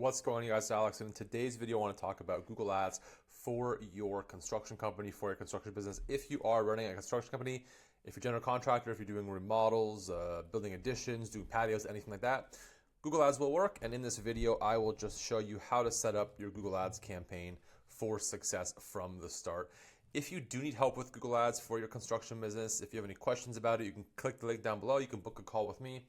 What's going on, you guys? Alex, and in today's video I want to talk about Google Ads for your construction company, for your construction business. If you are running a construction company, if you're a general contractor, if you're doing remodels, building additions, doing patios, anything like that, Google Ads will work. And in this video I will just show you how to set up your Google Ads campaign for success from the start. If you do need help with Google Ads for your construction business, if you have any questions about it, you can click the link down below. You can book a call with me.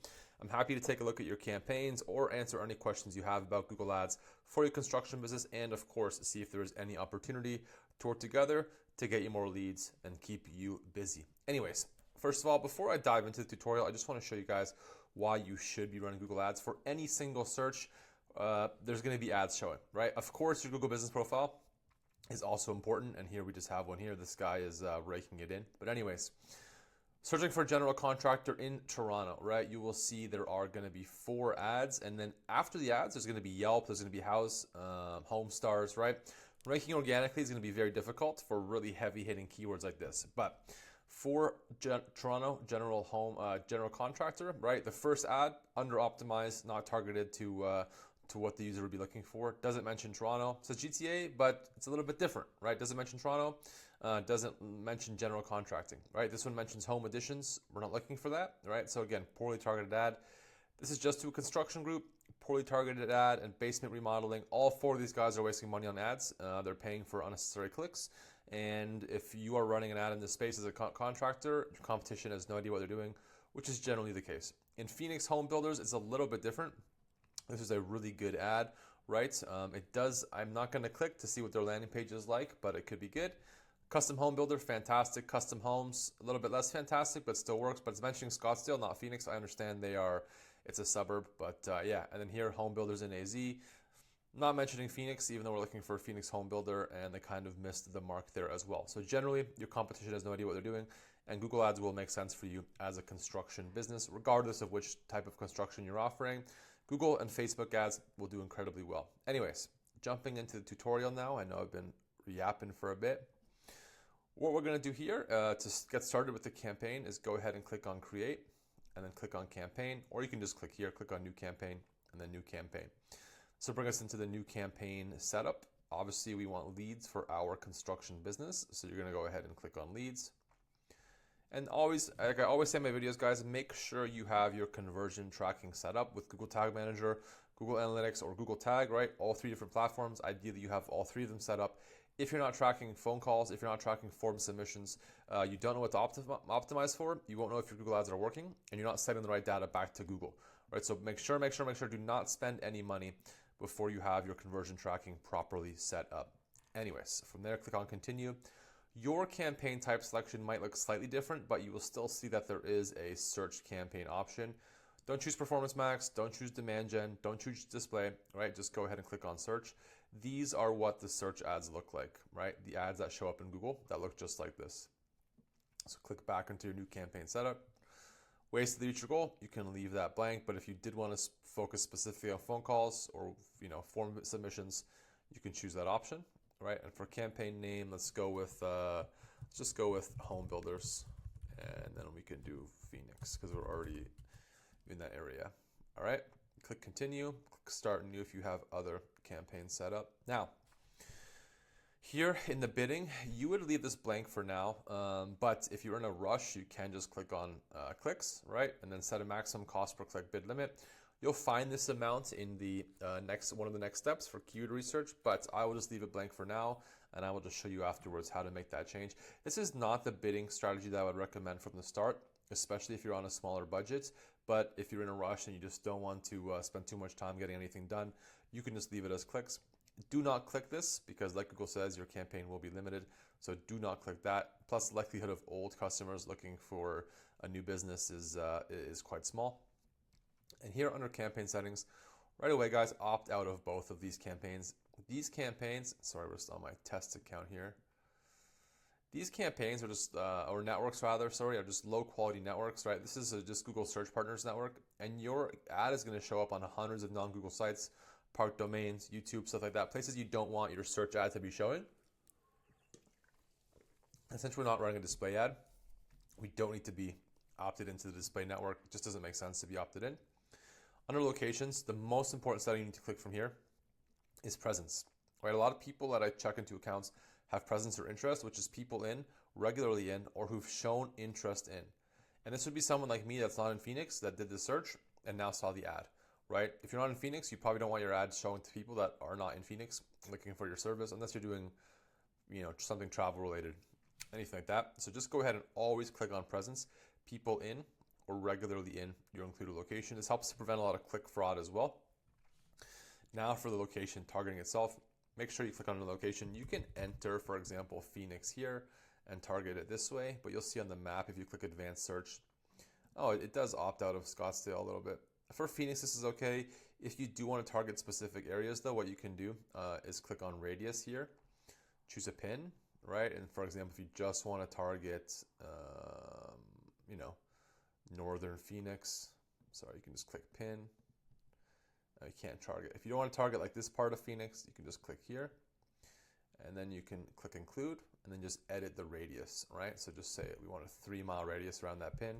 I'm happy to take a look at your campaigns or answer any questions you have about Google Ads for your construction business, and of course, see if there is any opportunity to work together to get you more leads and keep you busy. Anyways, first of all, before I dive into the tutorial, I just want to show you guys why you should be running Google Ads. For any single search, there's going to be ads showing, right? Of course, your Google business profile is also important, and here we just have one here. This guy is raking it in. But anyways, searching for a general contractor in Toronto, right? You will see there are going to be 4 ads, and then after the ads, there's going to be Yelp, there's going to be House, Home Stars, right? Ranking organically is going to be very difficult for really heavy-hitting keywords like this. But for Toronto general contractor, right? The first ad, under-optimized, not targeted to what the user would be looking for. Doesn't mention Toronto. It says GTA, but it's a little bit different, right? Doesn't mention Toronto. Doesn't mention general contracting, right? This one mentions home additions. We're not looking for that, right? So again, poorly targeted ad. This is just to a construction group, poorly targeted ad, and basement remodeling. All 4 of these guys are wasting money on ads. They're paying for unnecessary clicks. And if you are running an ad in this space as a contractor, your competition has no idea what they're doing, which is generally the case. In Phoenix Home Builders, it's a little bit different. This is a really good ad, right? I'm not going to click to see what their landing page is like, but it could be good. Custom home builder, fantastic. Custom homes, a little bit less fantastic, but still works. But it's mentioning Scottsdale, not Phoenix. I understand it's a suburb, but yeah. And then here, home builders in AZ, not mentioning Phoenix, even though we're looking for a Phoenix home builder, and they kind of missed the mark there as well. So generally, your competition has no idea what they're doing, and Google Ads will make sense for you as a construction business, regardless of which type of construction you're offering. Google and Facebook ads will do incredibly well. Anyways, jumping into the tutorial now. I know I've been yapping for a bit. What we're going to do here to get started with the campaign is go ahead and click on create and then click on campaign, or you can just click here, click on new campaign and then new campaign. So bring us into the new campaign setup. Obviously we want leads for our construction business. So you're going to go ahead and click on leads. And always, like I always say in my videos, guys, make sure you have your conversion tracking set up with Google Tag Manager, Google Analytics, or Google Tag, right? All 3 different platforms. Ideally, you have all 3 of them set up. If you're not tracking phone calls, if you're not tracking form submissions, you don't know what to optimize for, you won't know if your Google ads are working, and you're not sending the right data back to Google, right? So make sure, do not spend any money before you have your conversion tracking properly set up. Anyways, from there, click on continue. Your campaign type selection might look slightly different, but you will still see that there is a search campaign option. Don't choose Performance Max, don't choose Demand Gen, don't choose Display, right? Just go ahead and click on Search. These are what the search ads look like, right? The ads that show up in Google that look just like this. So click back into your new campaign setup. Ways to reach your goal, you can leave that blank, but if you did want to focus specifically on phone calls or form submissions, you can choose that option. Right, and for campaign name, let's just go with home builders, and then we can do Phoenix because we're already in that area. All right, click continue, click start new if you have other campaigns set up. Now, here in the bidding, you would leave this blank for now, but if you're in a rush, you can just click on clicks, right, and then set a maximum cost per click bid limit. You'll find this amount in the one of the next steps for keyword research, but I will just leave it blank for now, and I will just show you afterwards how to make that change. This is not the bidding strategy that I would recommend from the start, especially if you're on a smaller budget. But if you're in a rush and you just don't want to spend too much time getting anything done, you can just leave it as clicks. Do not click this because, like Google says, your campaign will be limited. So do not click that. Plus, the likelihood of old customers looking for a new business is quite small. And here under campaign settings, right away, guys, opt out of both of these campaigns. These campaigns, sorry, we're still on my test account here. These campaigns are just, or networks rather, sorry, are just low quality networks, right? This is just Google Search Partners network, and your ad is going to show up on hundreds of non-Google sites, park domains, YouTube, stuff like that, places you don't want your search ad to be showing. And since we're not running a display ad, we don't need to be opted into the display network. It just doesn't make sense to be opted in. Under locations, the most important setting you need to click from here is presence, right? A lot of people that I check into accounts have presence or interest, which is people regularly in, or who've shown interest in. And this would be someone like me that's not in Phoenix that did the search and now saw the ad, right? If you're not in Phoenix, you probably don't want your ads showing to people that are not in Phoenix looking for your service, unless you're doing, something travel related, anything like that. So just go ahead and always click on presence, people in or regularly in your included location. This helps to prevent a lot of click fraud as well. Now for the location targeting itself, make sure you click on the location. You can enter, for example, Phoenix here and target it this way, but you'll see on the map, if you click advanced search, it does opt out of Scottsdale a little bit. For Phoenix, this is okay. If you do want to target specific areas though, what you can do is click on radius here, choose a pin, right? And for example, if you just want to target, northern Phoenix, sorry, you can just click pin. You can't target. If you don't want to target like this part of Phoenix, you can just click here, and then you can click include, and then just edit the radius, right? So just say we want a 3-mile radius around that pin.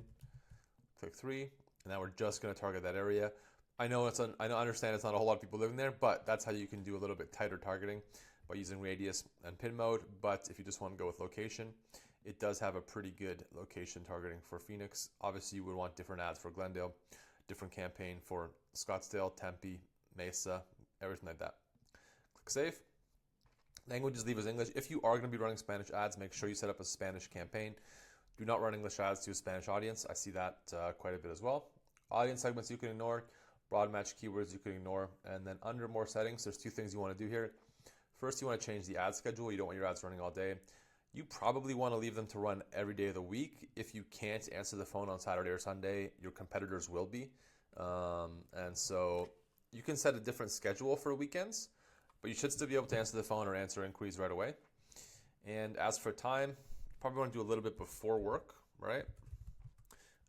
Click 3, and now we're just going to target that area. I understand it's not a whole lot of people living there, but that's how you can do a little bit tighter targeting by using radius and pin mode. But if you just want to go with location, it does have a pretty good location targeting for Phoenix. Obviously, you would want different ads for Glendale, different campaign for Scottsdale, Tempe, Mesa, everything like that. Click save. Languages, leave as English. If you are going to be running Spanish ads, make sure you set up a Spanish campaign. Do not run English ads to a Spanish audience. I see that quite a bit as well. Audience segments you can ignore. Broad match keywords you can ignore. And then under more settings, there's 2 things you want to do here. First, you want to change the ad schedule. You don't want your ads running all day. You probably want to leave them to run every day of the week. If you can't answer the phone on Saturday or Sunday, your competitors will be. And so you can set a different schedule for weekends, but you should still be able to answer the phone or answer inquiries right away. And as for time, you probably want to do a little bit before work, right?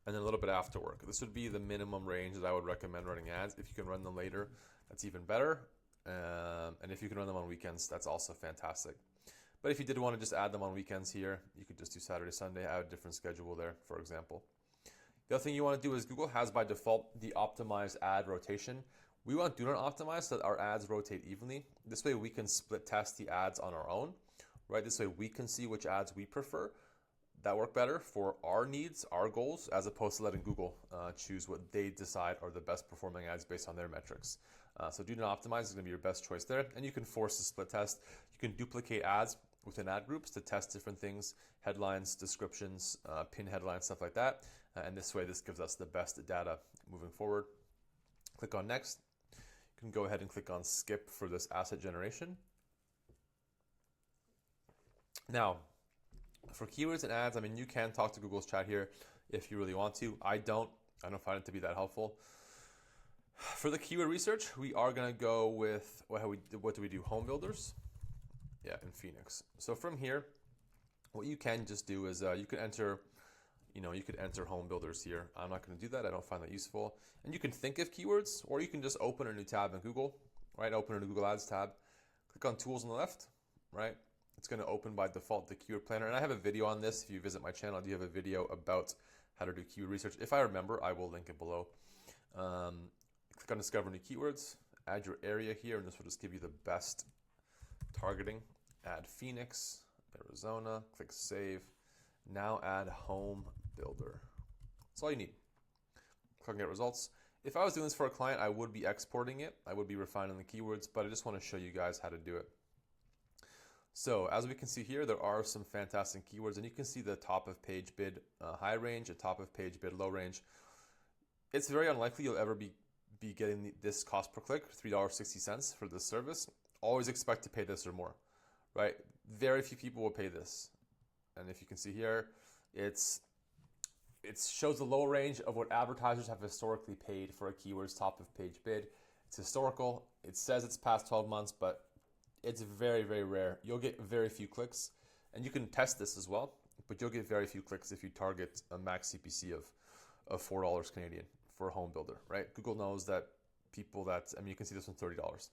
And then a little bit after work. This would be the minimum range that I would recommend running ads. If you can run them later, that's even better. And if you can run them on weekends, that's also fantastic. But if you did want to just add them on weekends here, you could just do Saturday, Sunday, add a different schedule there, for example. The other thing you want to do is Google has by default the optimized ad rotation. We want do not optimize so that our ads rotate evenly. This way we can split test the ads on our own, right? This way we can see which ads we prefer that work better for our needs, our goals, as opposed to letting Google choose what they decide are the best performing ads based on their metrics. So do not optimize is going to be your best choice there. And you can force a split test. You can duplicate ads within ad groups to test different things, headlines, descriptions, pin headlines, stuff like that. And this way, this gives us the best data moving forward. Click on next. You can go ahead and click on skip for this asset generation. Now, for keywords and ads, you can talk to Google's chat here if you really want to. I don't find it to be that helpful. For the keyword research, we are going to go with, what do we do? Home builders. Yeah, in Phoenix. So from here, what you can just do is you could enter home builders here. I'm not going to do that. I don't find that useful. And you can think of keywords, or you can just open a new tab in Google, right? Open a new Google Ads tab. Click on tools on the left, right? It's going to open by default the keyword planner. And I have a video on this. If you visit my channel, I do have a video about how to do keyword research. If I remember, I will link it below. Click on discover new keywords, add your area here, and this will just give you the best targeting. Add Phoenix, Arizona, click save. Now add home builder. That's all you need. Click on get results. If I was doing this for a client, I would be exporting it. I would be refining the keywords, but I just want to show you guys how to do it. So as we can see here, there are some fantastic keywords, and you can see the top of page bid high range, the top of page bid low range. It's very unlikely you'll ever be getting this cost per click, $3.60 for this service. Always expect to pay this or more, right? Very few people will pay this. And if you can see here, it shows the low range of what advertisers have historically paid for a keyword's top of page bid. It's historical. It says it's past 12 months, but it's very, very rare. You'll get very few clicks, and you can test this as well, but you'll get very few clicks if you target a max CPC of $4 Canadian for a home builder, right? Google knows that people that, you can see this one, $30.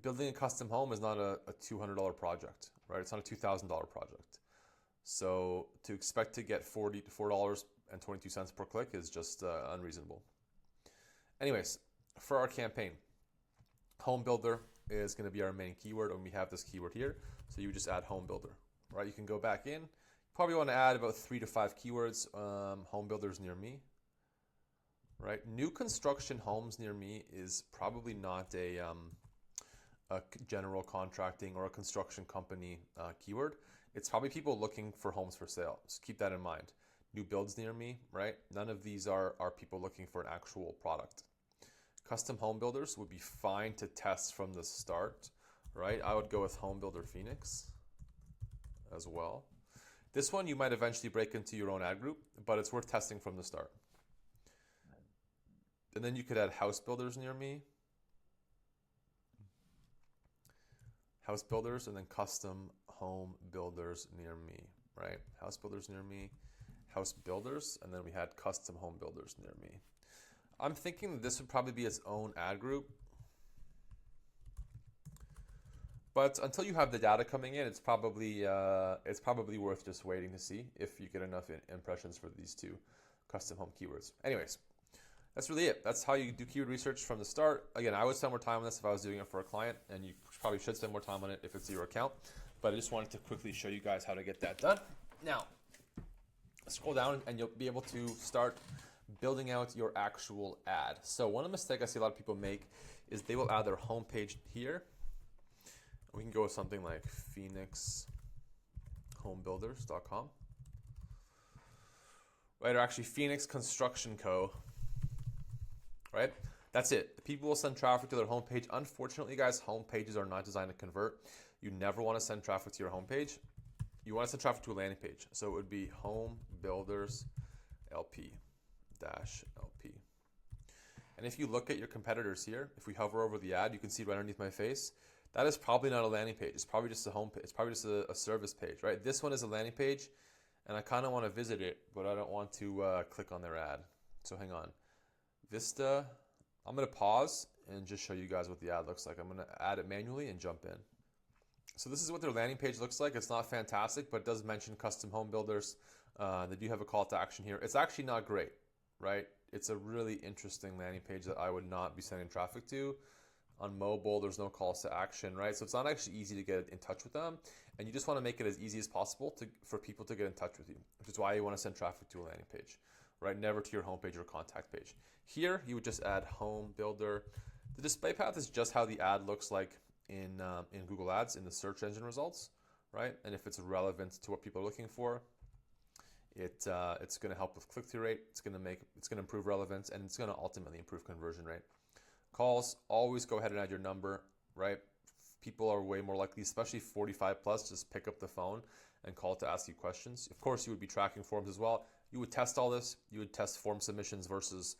Building a custom home is not a $200 project, right? It's not a $2,000 project. So to expect to get $4.22 per click is just unreasonable. Anyways, for our campaign, Home builder is going to be our main keyword, and we have this keyword here. So you would just add home builder, right? You can go back in. Probably want to add about 3 to 5 keywords. Home builders near me, right? New construction homes near me is probably not a general contracting or a construction company keyword. It's probably people looking for homes for sale. So keep that in mind. New builds near me, right? None of these are people looking for an actual product. Custom home builders would be fine to test from the start, right? I would go with Home Builder Phoenix as well. This one you might eventually break into your own ad group, but it's worth testing from the start. And then you could add house builders near me. House builders, and then custom home builders near me, right? House builders near me, house builders, and then we had custom home builders near me. I'm thinking this would probably be its own ad group. But until you have the data coming in, it's probably worth just waiting to see if you get enough impressions for these two custom home keywords. Anyways, that's really it. That's how you do keyword research from the start. Again, I would spend more time on this if I was doing it for a client, and you probably should spend more time on it if it's your account. But I just wanted to quickly show you guys how to get that done. Now, scroll down and you'll be able to start building out your actual ad. So one of the mistakes I see a lot of people make is they will add their homepage here. We can go with something like phoenixhomebuilders.com, right? Or actually Phoenix Construction Co. Right? That's it. People will send traffic to their homepage. Unfortunately, guys, homepages are not designed to convert. You never want to send traffic to your homepage. You want to send traffic to a landing page. So it would be Home Builders LP -LP. And if you look at your competitors here, if we hover over the ad, you can see right underneath my face, that is probably not a landing page. It's probably just a home page. It's probably just a service page, right? This one is a landing page, and I kind of want to visit it, but I don't want to click on their ad. So hang on. Vista, I'm going to pause and just show you guys what the ad looks like. I'm going to add it manually and jump in. So this is what their landing page looks like. It's not fantastic, but it does mention custom home builders. They do have a call to action here. It's actually not great, right? It's a really interesting landing page that I would not be sending traffic to. On mobile, there's no calls to action, right? So it's not actually easy to get in touch with them. And you just want to make it as easy as possible for people to get in touch with you, which is why you want to send traffic to a landing page, right? Never to your homepage or contact page. Here, you would just add home builder. The display path is just how the ad looks like in Google Ads in the search engine results, right? And if it's relevant to what people are looking for, it's going to help with click-through rate. It's going to improve relevance, and it's going to ultimately improve conversion rate. Calls, always go ahead and add your number, right? People are way more likely, especially 45 plus, just pick up the phone and call to ask you questions. Of course, you would be tracking forms as well. You would test all this. You would test form submissions versus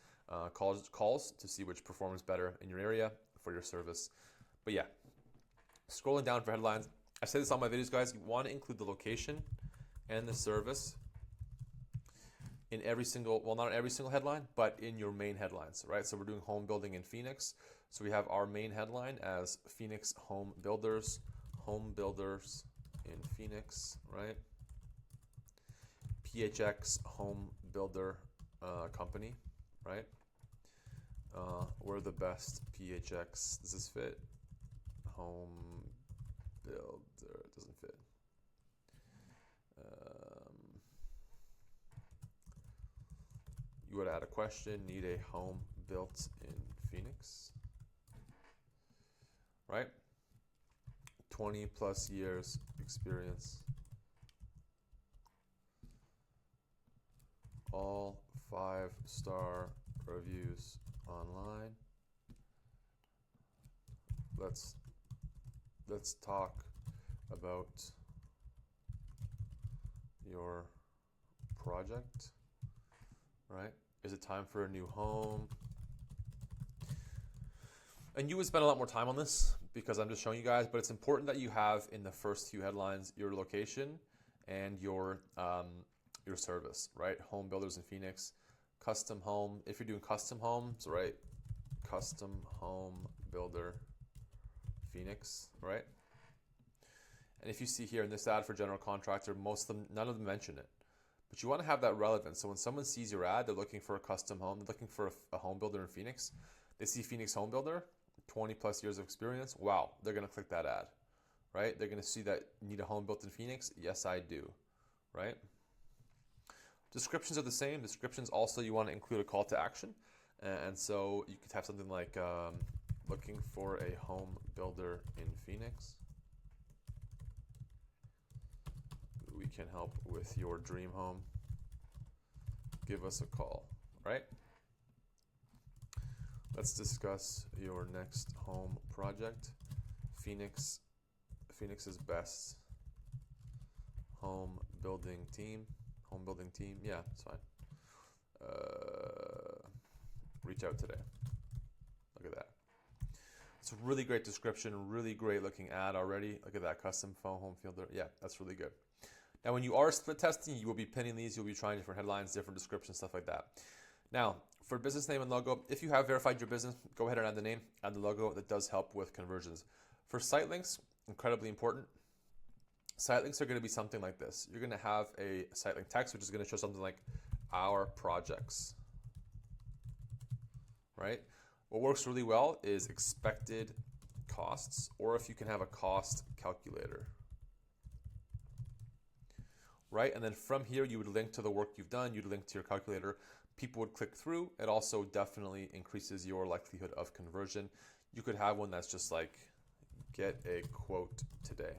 calls to see which performs better in your area for your service. But yeah, scrolling down for headlines. I say this on my videos, guys. You want to include the location and the service in every single, well, not every single headline, but in your main headlines, right? So we're doing home building in Phoenix. So we have our main headline as Phoenix Home Builders in Phoenix, right? PHX Home Builder Company, right? We're the best PHX. Does this fit? Home Builder, it doesn't fit. You would add a question, need a home built in Phoenix, right? 20 plus years experience. All 5-star reviews online. Let's talk about your project, right? Is it time for a new home? And you would spend a lot more time on this because I'm just showing you guys, but it's important that you have in the first few headlines your location and your service, right? Home builders in Phoenix, custom home. If you're doing custom homes, right? Custom home builder Phoenix, right? And if you see here in this ad for general contractor, none of them mention it. But you want to have that relevance. So when someone sees your ad, they're looking for a custom home, they're looking for a home builder in Phoenix. They see Phoenix Home Builder, 20 plus years of experience. Wow, they're going to click that ad, right? They're going to see that you need a home built in Phoenix. Yes, I do, right? Descriptions are the same. Descriptions also, you want to include a call to action. And so you could have something like looking for a home builder in Phoenix. We can help with your dream home. Give us a call, right? Let's discuss your next home project. Phoenix's best home building team. Yeah, it's fine. Reach out today. Look at that. It's a really great description, really great looking ad already. Look at that, custom phone home fielder. Yeah, that's really good. Now, when you are split testing, you will be pinning these. You'll be trying different headlines, different descriptions, stuff like that. Now, for business name and logo, if you have verified your business, go ahead and add the name, add the logo. That does help with conversions. For site links, incredibly important. Site links are going to be something like this. You're going to have a site link text, which is going to show something like our projects, right? What works really well is expected costs, or if you can have a cost calculator, right? And then from here, you would link to the work you've done. You'd link to your calculator. People would click through. It also definitely increases your likelihood of conversion. You could have one that's just like, get a quote today.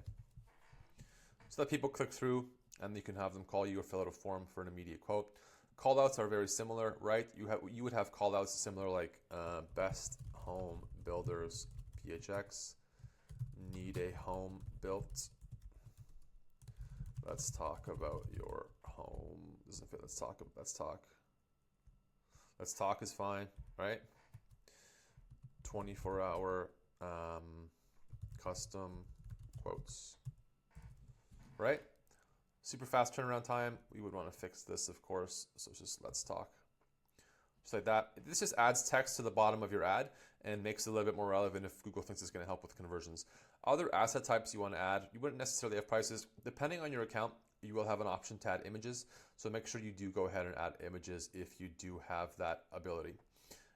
So that people click through, and you can have them call you or fill out a form for an immediate quote. Callouts are very similar, right? You would have callouts similar like best home builders PHX, need a home built. Let's talk about your home. Doesn't fit. Let's talk. Let's talk is fine, right? 24-hour custom quotes, right? Super fast turnaround time. We would want to fix this, of course. So it's just let's talk. Just like that. This just adds text to the bottom of your ad and makes it a little bit more relevant if Google thinks it's going to help with conversions. Other asset types you want to add, you wouldn't necessarily have prices. Depending on your account, you will have an option to add images. So make sure you do go ahead and add images if you do have that ability.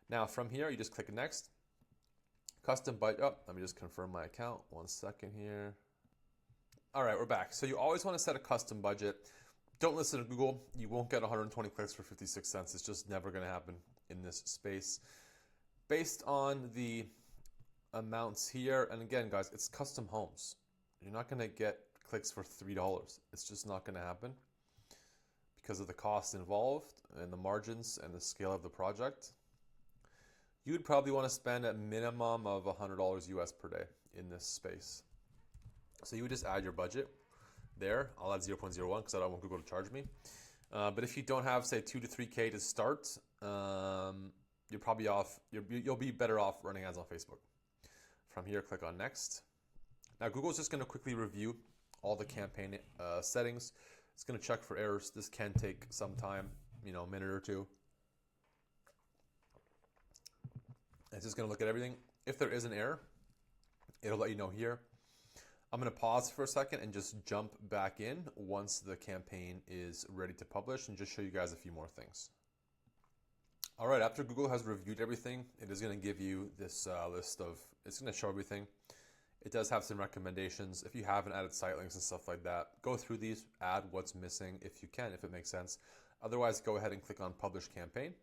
Now from here, you just click next. Custom budget. Oh, let me just confirm my account. 1 second here. All right, we're back. So you always want to set a custom budget. Don't listen to Google. You won't get 120 clicks for 56 cents. It's just never going to happen in this space. Based on the amounts here, and again, guys, it's custom homes. You're not going to get clicks for $3. It's just not going to happen because of the cost involved and the margins and the scale of the project. You would probably want to spend a minimum of $100 US per day in this space. So you would just add your budget there. I'll add 0.01 because I don't want Google to charge me. But if you don't have, say, 2 to 3K to start, you're probably off. You'll be better off running ads on Facebook. From here, click on next. Now Google's just going to quickly review all the campaign settings. It's going to check for errors. This can take some time, a minute or two. It's just going to look at everything. If there is an error, it'll let you know here. I'm going to pause for a second and just jump back in once the campaign is ready to publish and just show you guys a few more things. All right, after Google has reviewed everything, it is going to give you this list of, it's going to show everything. It does have some recommendations. If you haven't added site links and stuff like that, go through these, add what's missing if you can, if it makes sense. Otherwise, go ahead and click on Publish Campaign.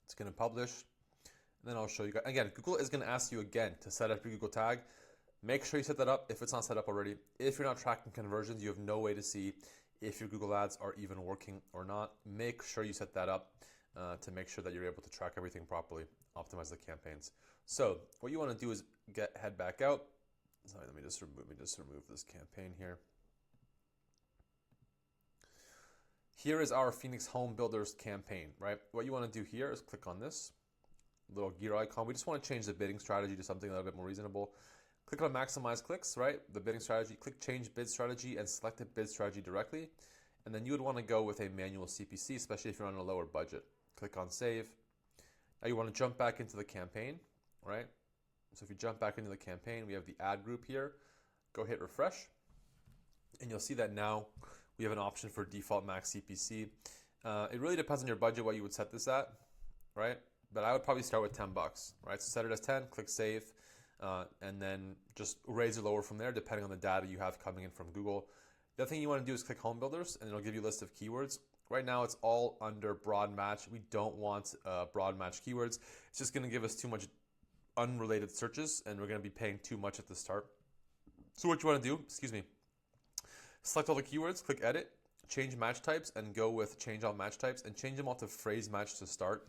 It's going to publish, and then I'll show you guys. Again, Google is going to ask you again to set up your Google tag. Make sure you set that up if it's not set up already. If you're not tracking conversions, you have no way to see if your Google ads are even working or not. Make sure you set that up to make sure that you're able to track everything properly, optimize the campaigns. So what you want to do is head back out. Sorry, let me just remove this campaign here. Here is our Phoenix Home Builders campaign, right? What you want to do here is click on this little gear icon. We just want to change the bidding strategy to something a little bit more reasonable. Click on maximize clicks, right? The bidding strategy, click change bid strategy and select the bid strategy directly. And then you would want to go with a manual CPC, especially if you're on a lower budget. Click on save. Now you want to jump back into the campaign, right? So if you jump back into the campaign, we have the ad group here. Go hit refresh. And you'll see that now we have an option for default max CPC. It really depends on your budget, what you would set this at, right? but I would probably start with 10 bucks, right? So set it as 10, click save, and then just raise or lower from there depending on the data you have coming in from Google. The other thing you want to do is click home builders, and it'll give you a list of keywords. Right now it's all under broad match. We don't want broad match keywords. It's just going to give us too much unrelated searches, and we're going to be paying too much at the start. So what you want to do, select all the keywords, click edit, change match types, and go with change all match types, and change them all to phrase match to start,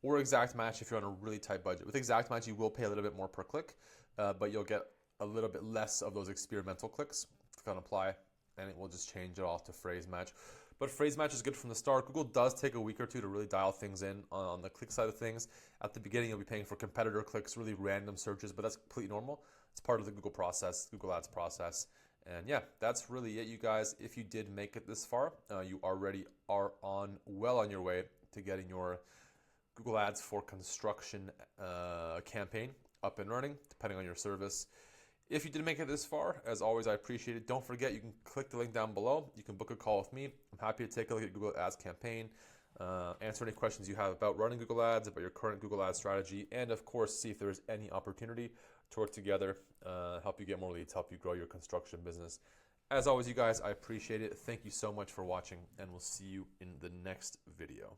or exact match if you're on a really tight budget. With exact match, you will pay a little bit more per click, but you'll get a little bit less of those experimental clicks. Click on apply, and it will just change it all to phrase match. But phrase match is good from the start. Google does take a week or two to really dial things in on the click side of things. At the beginning, you'll be paying for competitor clicks, really random searches, but that's completely normal. It's part of the Google process, Google Ads process. And yeah, that's really it, you guys. If you did make it this far, you already are well on your way to getting your Google Ads for construction campaign up and running, depending on your service. If you did make it this far, as always, I appreciate it. Don't forget, you can click the link down below. You can book a call with me. I'm happy to take a look at Google Ads campaign, answer any questions you have about running Google Ads, about your current Google Ads strategy, and of course, see if there's any opportunity to work together, help you get more leads, help you grow your construction business. As always, you guys, I appreciate it. Thank you so much for watching, and we'll see you in the next video.